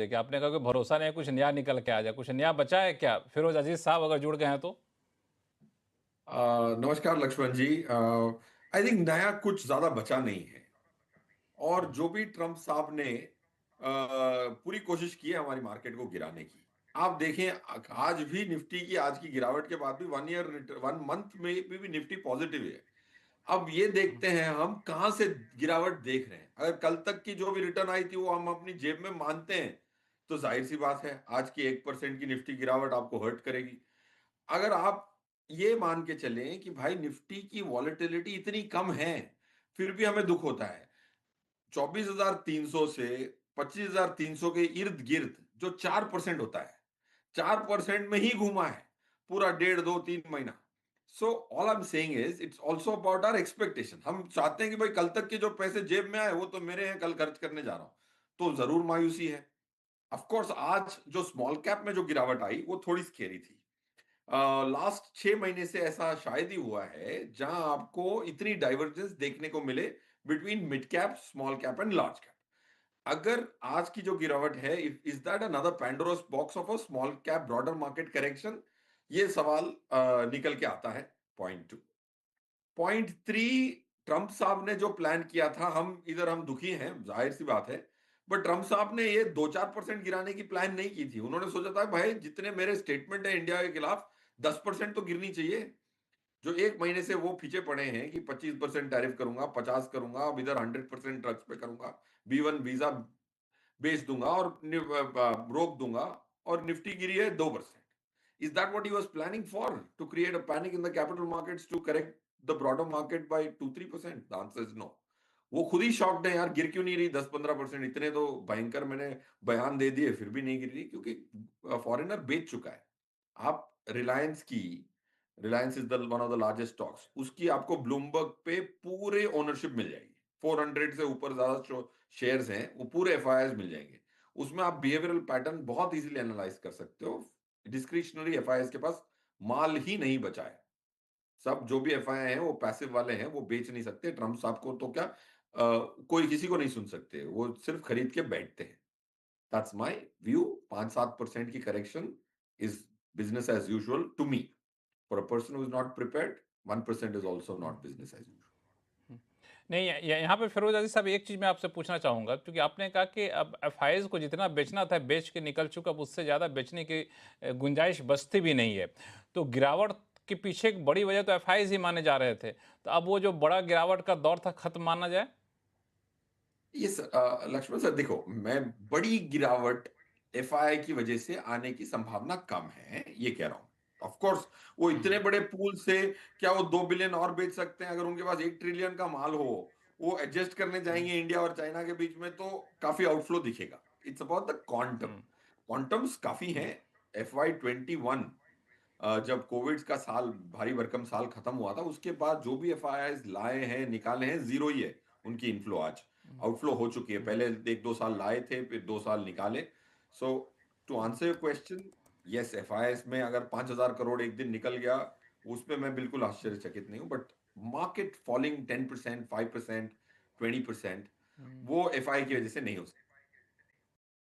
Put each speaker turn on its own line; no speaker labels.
कि आपने कहा कि भरोसा नहीं, कुछ नया निकल के आ जाए, कुछ नया बचा है क्या? फिरोज अजीज साहब अगर जुड़ गए हैं तो।
नमस्कार लक्ष्मण जी। आई थिंक नया कुछ ज्यादा बचा नहीं है। और जो भी ट्रम्प साहब ने पूरी कोशिश की है हमारी मार्केट को गिराने की। आप देखें आज भी निफ्टी की आज की गिरावट के बाद भी 1 मंथ में भी निफ्टी पॉजिटिव है। अब ये देखते हैं हम कहां से गिरावट देख रहे हैं। अगर कल तक की जो भी रिटर्न आई थी वो हम अपनी जेब में मानते हैं तो जाहिर सी बात है आज की 1% की निफ्टी गिरावट आपको हर्ट करेगी। अगर आप ये मान के चलें कि भाई निफ्टी की वॉलेटिलिटी इतनी कम है फिर भी हमें दुख होता है। 24,300 से 25,300 के इर्द गिर्द जो 4% होता है, 4% में ही घूमा है पूरा 1.5 2 3 महीना। So all I am saying is it's also about our expectation. हम चाहते हैं कि भाई कल तक के जो पैसे जेब में आए वो तो मेरे हैं, कल खर्च करने जा रहा हूं, तो जरूर मायूसी है। ऑफ कोर्स आज जो स्मॉल कैप में जो गिरावट आई वो थोड़ी स्केरी थी। लास्ट 6 महीने से ऐसा शायद ही हुआ है जहां आपको इतनी डाइवर्जेंस देखने को मिले between mid cap, small cap and large cap. अगर आज की जो गिरावट है, is that another Pandora's box of a small cap broader market correction? ये सवाल निकल के आता है। पॉइंट 2। पॉइंट 3, ट्रंप साहब ने जो प्लान किया था, हम दुखी हैं, जाहिर सी बात है। बट ट्रंप साहब ने ये 2 4% गिराने की प्लान नहीं की थी। उन्होंने सोचा था भाई जितने मेरे स्टेटमेंट है इंडिया के खिलाफ 10% तो गिरनी चाहिए। जो 1 महीने से वो पीछे पड़े हैं कि 25% टैरिफ करूंगा, 50 करूंगा, अब इधर 100% ड्रग्स पे करूंगा, B1 वीजा बेच दूंगा और रोक दूंगा, और निफ्टी गिरी है 2%। Is that what he was planning for, to create a panic in the capital markets to correct the broader market by 2 3%? The answer is no. वो खुद ही शॉक्ड है यार, गिर क्यों नहीं रही 10 15%? इतने तो भयंकर मैंने बयान दे दिए फिर भी नहीं गिर रही, क्योंकि फॉरेनर बेच चुका है। आप Reliance is the one of the largest stocks, उसकी आपको ब्लूमबर्ग पे पूरे ओनरशिप मिल जाएगी। 400 से ऊपर ज्यादा शेयर्स हैं, वो पूरे एफआईआई मिल जाएंगे। उसमें आप बिहेवियरल पैटर्न बहुत इजीली एनालाइज कर सकते हो। डिस्क्रिशनरी एफआईआई के पास माल ही नहीं बचा है। सब जो भी एफआईआई हैं वो पैसिव वाले हैं, वो बेच नहीं सकते। ट्रम्प साहब को तो क्या, कोई किसी को नहीं सुन सकते, वो सिर्फ खरीद के बैठते हैं। That's my view. 5 7% की correction is business as usual to me. For a person who is not prepared, 1% is also not business as usual.
नहीं, यहाँ पे फिरोज अजीज साहब एक चीज़ मैं आपसे पूछना चाहूँगा, क्योंकि आपने कहा कि अब एफआईआईज को जितना बेचना था बेच के निकल चुका, अब उससे ज़्यादा बेचने की गुंजाइश बचती भी नहीं है। तो गिरावट के पीछे एक बड़ी वजह तो एफआईआईज ही माने जा रहे थे, तो अब वो जो बड़ा गिरावट का दौर था खत्म माना जाए?
ये लक्ष्मण सर देखो, मैं बड़ी गिरावट एफआईआई की वजह से आने की संभावना कम है ये कह रहा हूं। ऑफ कोर्स वो इतने बड़े पूल से क्या वो 2 बिलियन और बेच सकते हैं? अगर उनके पास 1 ट्रिलियन का माल हो, वो एडजस्ट करने जाएंगे इंडिया और चाइना के बीच में तो काफी आउटफ्लो दिखेगा। It's about the quantum. Quantums काफी हैं। FY 21 जब कोविड का साल, भारी भरकम साल खत्म हुआ था, उसके बाद जो भी एफआईआई लाए हैं निकाले हैं, जीरो ही है उनकी इनफ्लो आज। आउटफ्लो हो चुकी है, पहले 1 2 साल लाए थे फिर 2 साल निकाले। So to answer your question, yes, FII में अगर 5,000 करोड़ एक दिन निकल गया, उसमें मैं बिल्कुल आश्चर्यचकित नहीं हूं। बट मार्केट फॉलिंग 10% 5% 20%, वो एफआई की वजह से नहीं हो सकता।